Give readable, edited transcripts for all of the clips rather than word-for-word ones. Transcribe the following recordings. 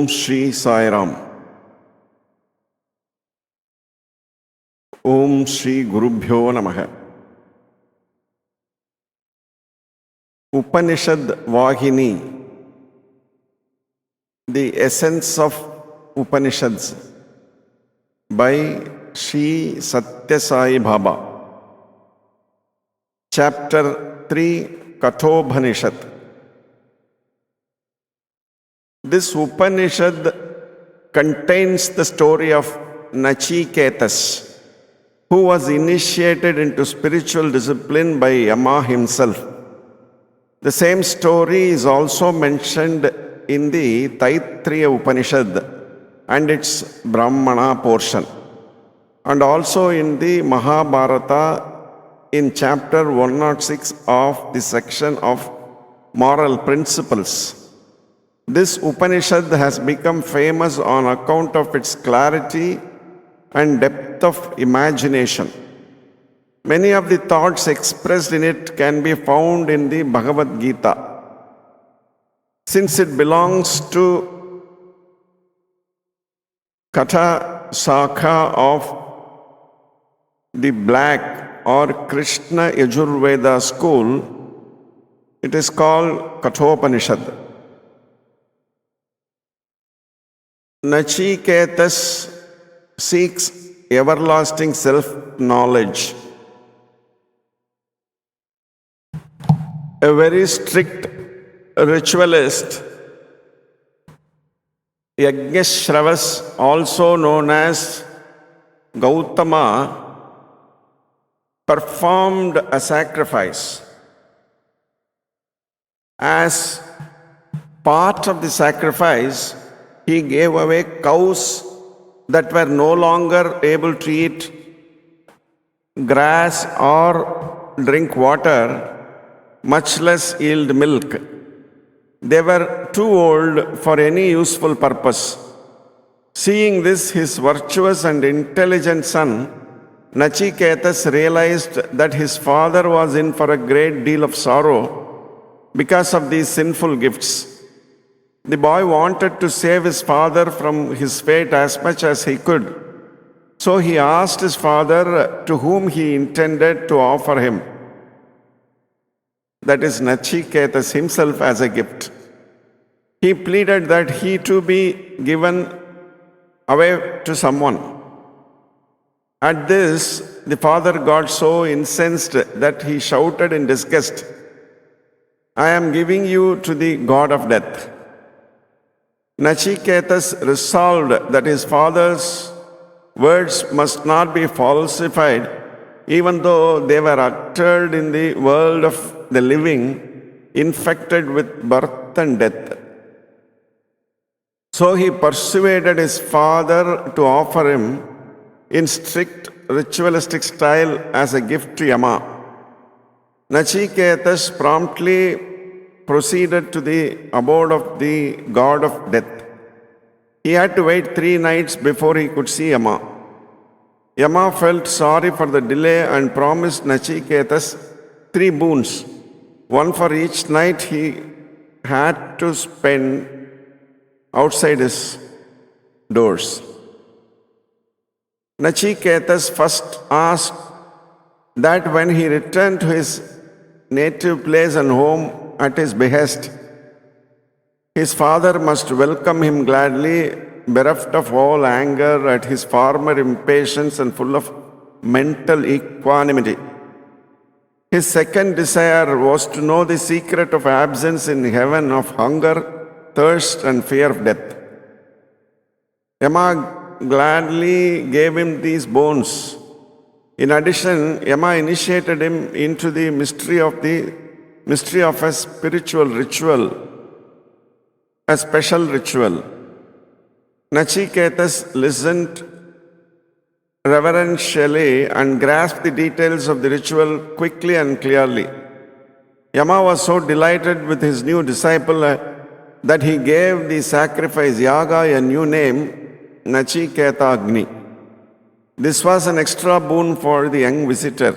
Om Shri Sai Ram. Om Shri Gurubhyo Namaha. Upanishad Vahini, the essence of Upanishads, by Sri.Sathya Sai Baba. Chapter 3, Katha. This Upanishad contains the story of Nachiketas, who was initiated into spiritual discipline by Yama himself. The same story is also mentioned in the Taittiriya Upanishad and its Brahmana portion, and also in the Mahabharata in chapter 106 of the section of moral principles. This Upanishad has become famous on account of its clarity and depth of imagination. Many of the thoughts expressed in it can be found in the Bhagavad Gita. Since it belongs to Katha Shakha of the Black or Krishna Yajurveda school, it is called Kathopanishad. Nachiketas seeks everlasting self-knowledge. A very strict ritualist, Yajnashravas, also known as Gautama, performed a sacrifice. As part of the sacrifice, he gave away cows that were no longer able to eat grass or drink water, much less yield milk. They were too old for any useful purpose. Seeing this, his virtuous and intelligent son, Nachiketas, realized that his father was in for a great deal of sorrow because of these sinful gifts. The boy wanted to save his father from his fate as much as he could. So he asked his father to whom he intended to offer him, that is Nachiketas himself, as a gift. He pleaded that he too be given away to someone. At this, the father got so incensed that he shouted in disgust, "I am giving you to the god of death." Nachiketas resolved that his father's words must not be falsified, even though they were uttered in the world of the living, infected with birth and death. So he persuaded his father to offer him in strict ritualistic style as a gift to Yama. Nachiketas promptly proceeded to the abode of the god of death. He had to wait 3 nights before he could see Yama. Yama felt sorry for the delay and promised Nachiketas 3 boons, one for each night he had to spend outside his doors. Nachiketas first asked that when he returned to his native place and home at his behest, his father must welcome him gladly, bereft of all anger at his former impatience and full of mental equanimity. His second desire was to know the secret of absence in heaven of hunger, thirst, and fear of death. Yama gladly gave him these boons. In addition, Yama initiated him into the mystery of a spiritual ritual, a special ritual. Nachiketas listened reverentially and grasped the details of the ritual quickly and clearly. Yama was so delighted with his new disciple that he gave the sacrifice yaga a new name, Nachiketa Agni. This was an extra boon for the young visitor.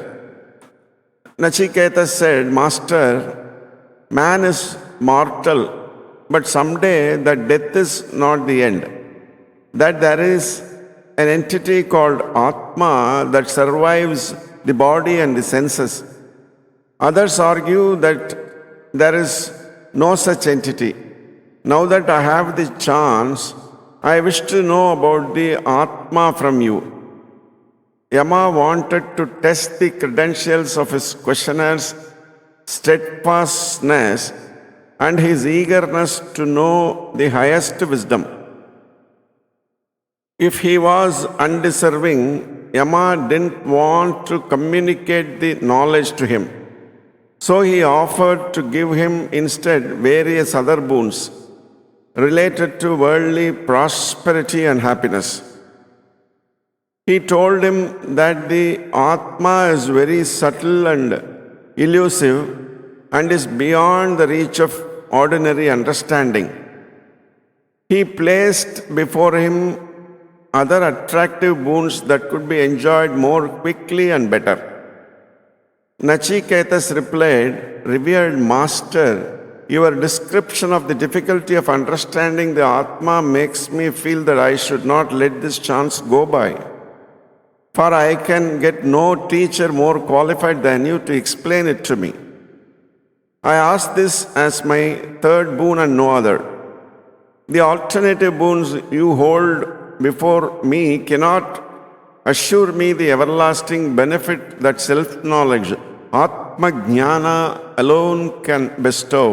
Nachiketas said, "Master, man is mortal, but someday that death is not the end, that there is an entity called Atma that survives the body and the senses. Others argue that there is no such entity. Now that I have the chance, I wish to know about the Atma from you. Yama wanted to test the credentials of his questioner's steadfastness and his eagerness to know the highest wisdom. If he was undeserving, Yama didn't want to communicate the knowledge to him. So he offered to give him instead various other boons related to worldly prosperity and happiness. He told him that the Atma is very subtle and elusive and is beyond the reach of ordinary understanding. He placed before him other attractive boons that could be enjoyed more quickly and better. Nachiketas replied, "Revered Master, your description of the difficulty of understanding the Atma makes me feel that I should not let this chance go by. For I can get no teacher more qualified than you to explain it to me. I ask this as my third boon and no other. The alternative boons you hold before me cannot assure me the everlasting benefit that self-knowledge, Atma Jnana, alone can bestow."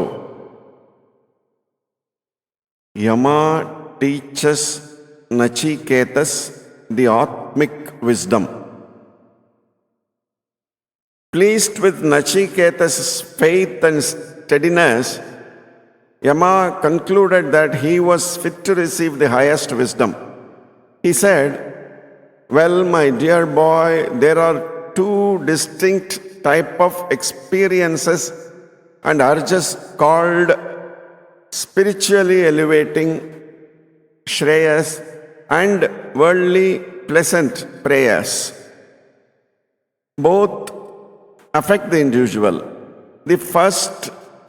Yama teaches Nachiketas the Atmic wisdom. Pleased with Nachiketas' faith and steadiness, Yama concluded that he was fit to receive the highest wisdom. He said, "Well, my dear boy, there are two distinct types of experiences and urges called spiritually elevating Shreyas and worldly pleasant prayers. Both affect the individual. The first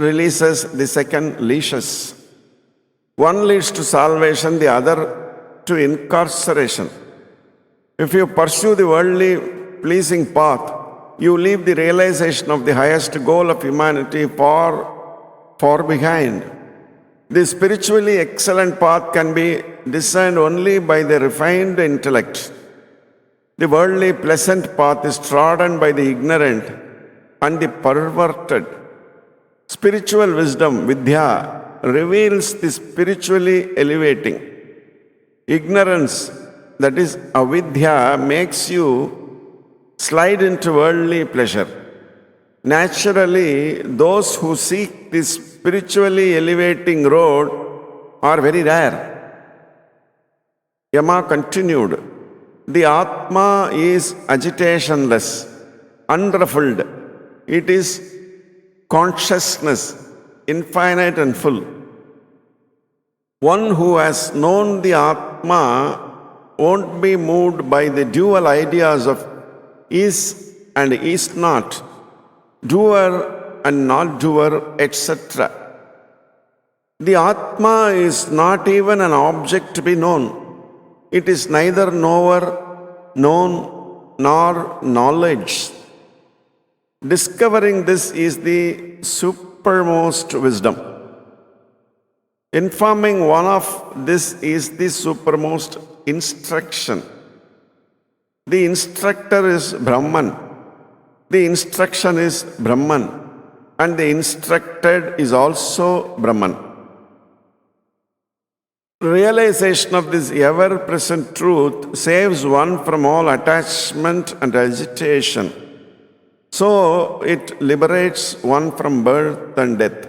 releases, the second leashes. One leads to salvation, the other to incarceration. If you pursue the worldly pleasing path, you leave the realization of the highest goal of humanity far behind. The spiritually excellent path can be discerned only by the refined intellect. The worldly pleasant path is trodden by the ignorant and the perverted. Spiritual wisdom, Vidya, reveals the spiritually elevating. Ignorance, that is avidya, makes you slide into worldly pleasure. Naturally, those who seek this spiritually elevating road are very rare. Yama continued, the Atma is agitationless, unruffled. It is consciousness, infinite and full. One who has known the Atma won't be moved by the dual ideas of is and is not, doer and not doer, etc. The Atma is not even an object to be known. It is neither knower, known, nor knowledge. Discovering this is the supermost wisdom. Informing one of this is the supermost instruction. The instructor is Brahman. The instruction is Brahman. And the instructed is also Brahman. Realization of this ever-present truth saves one from all attachment and agitation. So it liberates one from birth and death.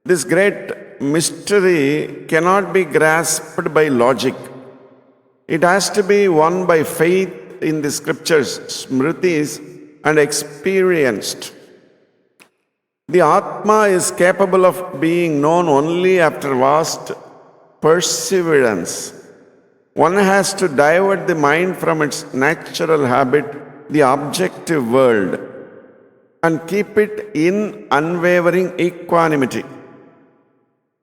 This great mystery cannot be grasped by logic. It has to be won by faith in the scriptures, smritis, and experienced. The Atma is capable of being known only after vast perseverance. One has to divert the mind from its natural habit, the objective world, and keep it in unwavering equanimity.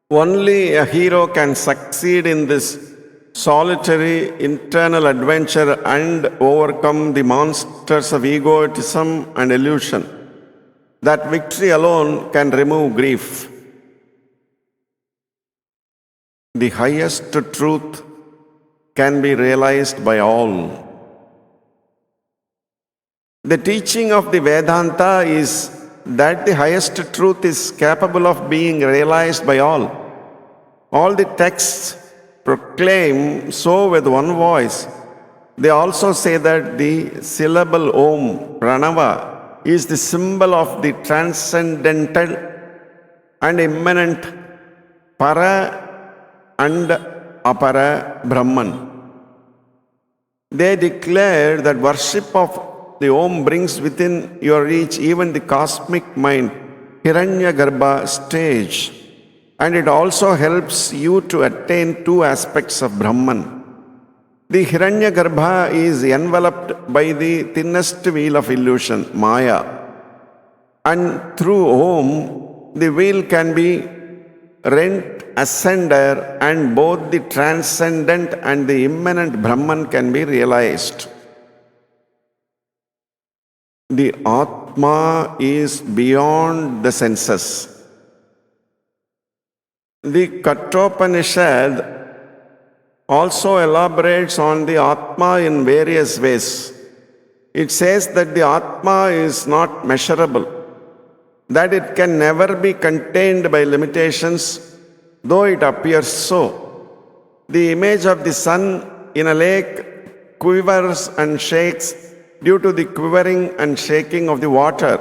Only a hero can succeed in this solitary internal adventure and overcome the monsters of egotism and illusion. That victory alone can remove grief. The highest truth can be realized by all. The teaching of the Vedanta is that the highest truth is capable of being realized by all. All the texts proclaim so with one voice. They also say that the syllable Om, Pranava, is the symbol of the transcendental and immanent Para and Apara Brahman. They declare that worship of the Om brings within your reach even the cosmic mind, Hiranyagarbha stage, and it also helps you to attain two aspects of Brahman. The Hiranyagarbha is enveloped by the thinnest veil of illusion, Maya, and through Om, the veil can be rent asunder and both the transcendent and the immanent Brahman can be realized. The Atma is beyond the senses. The Kathopanishad also elaborates on the Atma in various ways. It says that the Atma is not measurable, that it can never be contained by limitations, though it appears so. The image of the sun in a lake quivers and shakes due to the quivering and shaking of the water.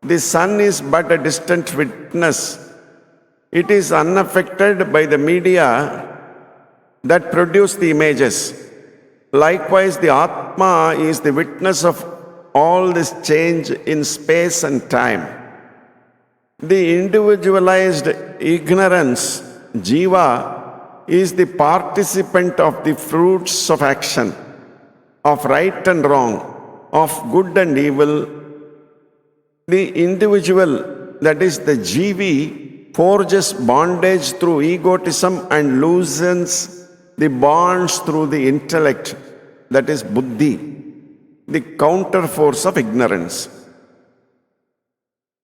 The sun is but a distant witness. It is unaffected by the media that produce the images. Likewise, the Atma is the witness of all this change in space and time. The individualized ignorance, Jiva, is the participant of the fruits of action, of right and wrong, of good and evil. The individual, that is the Jivi, forges bondage through egotism and loosens the bonds through the intellect, that is Buddhi, the counter force of ignorance.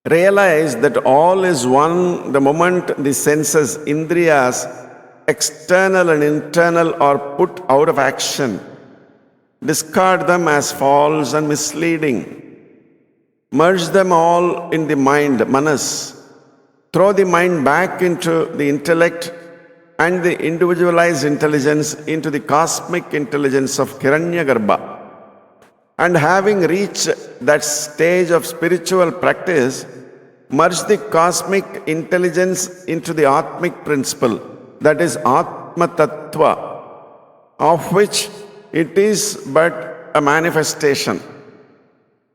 Realize that all is one the moment the senses, Indriyas, external and internal, are put out of action. Discard them as false and misleading. Merge them all in the mind, Manas. Throw the mind back into the intellect and the individualized intelligence into the cosmic intelligence of Hiranyagarbha. And having reached that stage of spiritual practice, merge the cosmic intelligence into the Atmic principle, that is Atma Tattva, of which it is but a manifestation.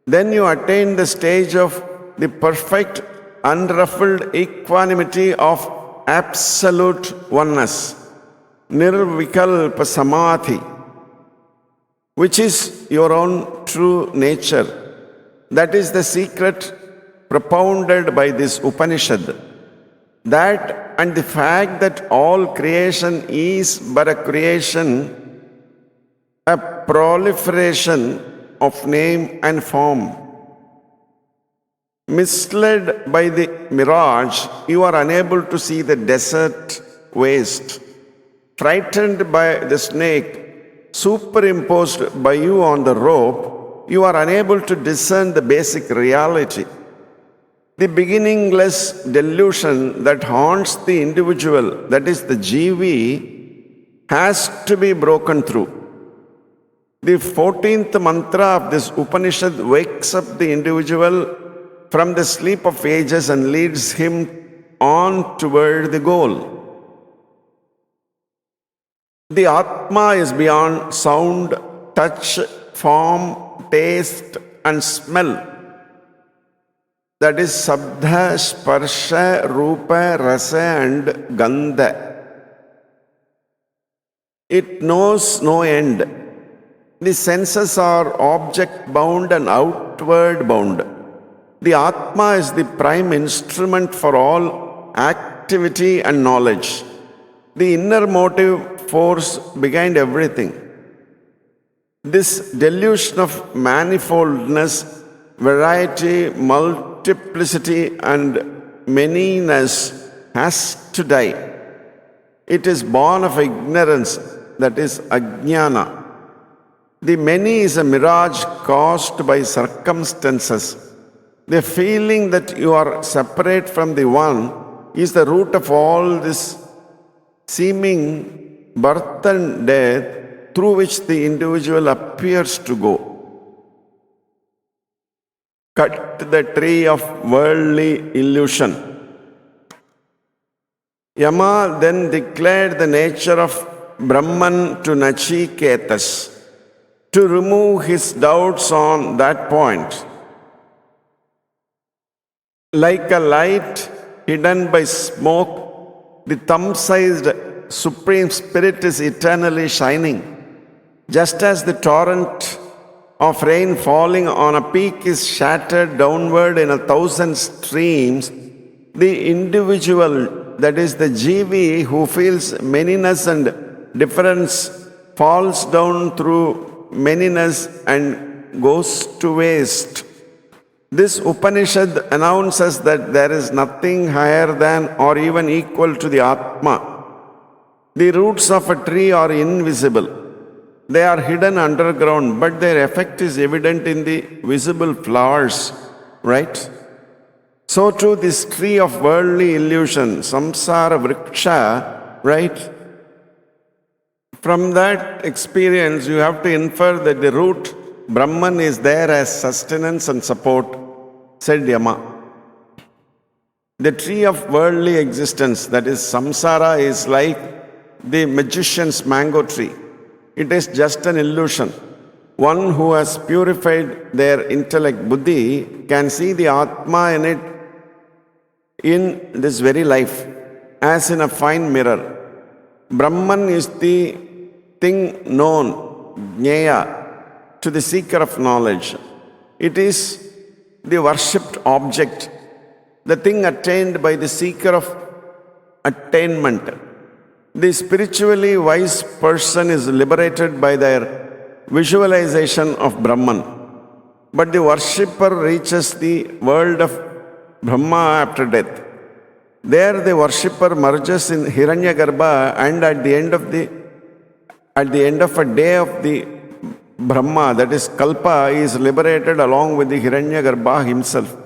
Then you attain the stage of the perfect, unruffled equanimity of absolute oneness, Nirvikalpa Samadhi, which is your own true nature. That is the secret propounded by this Upanishad. That and the fact that all creation is but a creation, a proliferation of name and form. Misled by the mirage, you are unable to see the desert waste. Frightened by the snake superimposed by you on the rope, you are unable to discern the basic reality. The beginningless delusion that haunts the individual, that is the Jivi, has to be broken through. The 14th mantra of this Upanishad wakes up the individual from the sleep of ages and leads him on toward the goal. The Atma is beyond sound, touch, form, taste, and smell. That is Sabdha, Sparsha, Rupa, Rasa, and Gandha. It knows no end. The senses are object bound and outward bound. The Atma is the prime instrument for all act activity and knowledge. The inner motive force behind everything. This delusion of manifoldness, variety, multiplicity, and manyness has to die. It is born of ignorance, that is ajnana. The many is a mirage caused by circumstances. The feeling that you are separate from the one is the root of all this seeming birth and death through which the individual appears to go. Cut the tree of worldly illusion. Yama then declared the nature of Brahman to Nachiketas. To remove his doubts on that point, like a light hidden by smoke, the thumb-sized Supreme Spirit is eternally shining. Just as the torrent of rain falling on a peak is shattered downward in 1,000 streams, the individual, that is the jivi, who feels manyness and difference, falls down through manyness and goes to waste. This Upanishad announces that there is nothing higher than or even equal to the Atma. The roots of a tree are invisible. They are hidden underground, but their effect is evident in the visible flowers, right? So too this tree of worldly illusion, samsara vriksha, right? From that experience, you have to infer that the root, Brahman, is there as sustenance and support, said Yama. The tree of worldly existence, that is samsara, is like the magician's mango tree. It is just an illusion. One who has purified their intellect, buddhi, can see the Atma in it in this very life, as in a fine mirror. Brahman is the thing known, jnaya, to the seeker of knowledge. It is the worshipped object, the thing attained by the seeker of attainment. The spiritually wise person is liberated by their visualization of Brahman. But the worshipper reaches the world of Brahma after death. There the worshipper merges in Hiranyagarbha, and at the end of a day of the Brahma, that is Kalpa, is liberated along with the Hiranyagarbha himself.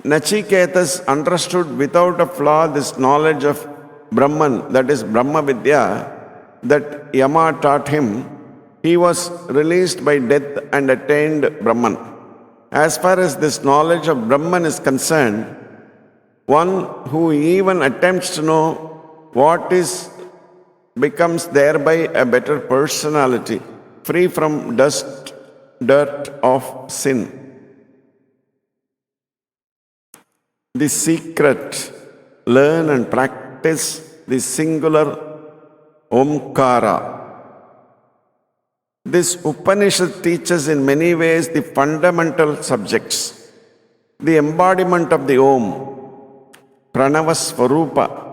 Nachiketas understood without a flaw this knowledge of Brahman, that is Brahma Vidya, that Yama taught him. He was released by death and attained Brahman. As far as this knowledge of Brahman is concerned, one who even attempts to know what is becomes thereby a better personality, free from dirt of sin. The secret, learn and practice the singular Omkara. This Upanishad teaches in many ways the fundamental subjects, the embodiment of the Om, Pranava Svarupa,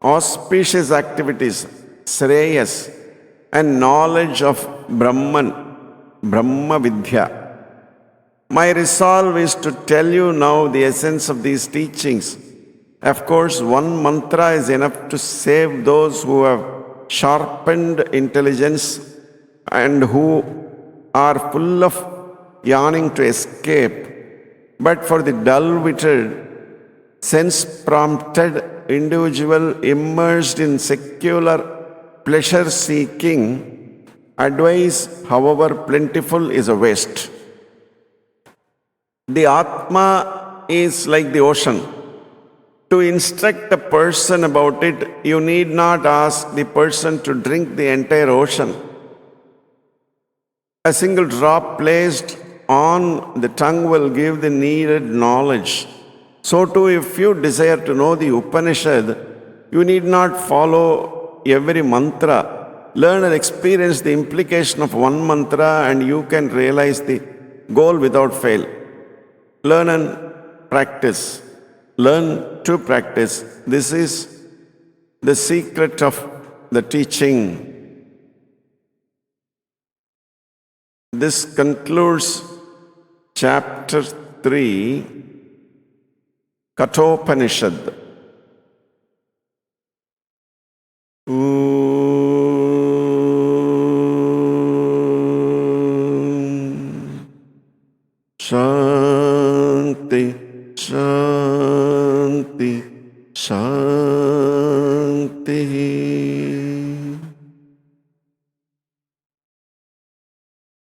auspicious activities, Sreyas, and knowledge of Brahman, Brahma Vidya. My resolve is to tell you now the essence of these teachings. Of course, one mantra is enough to save those who have sharpened intelligence and who are full of yearning to escape. But for the dull-witted, sense-prompted individual immersed in secular pleasure-seeking, advice, however plentiful, is a waste. The Atma is like the ocean. To instruct a person about it, you need not ask the person to drink the entire ocean. A single drop placed on the tongue will give the needed knowledge. So too, if you desire to know the Upanishad, you need not follow every mantra. Learn and experience the implication of one mantra, and you can realize the goal without fail. Learn and practice. learn to practice. This is the secret of the teaching. This concludes chapter 3, Kathopanishad. Shanti, Shanti, Shanti.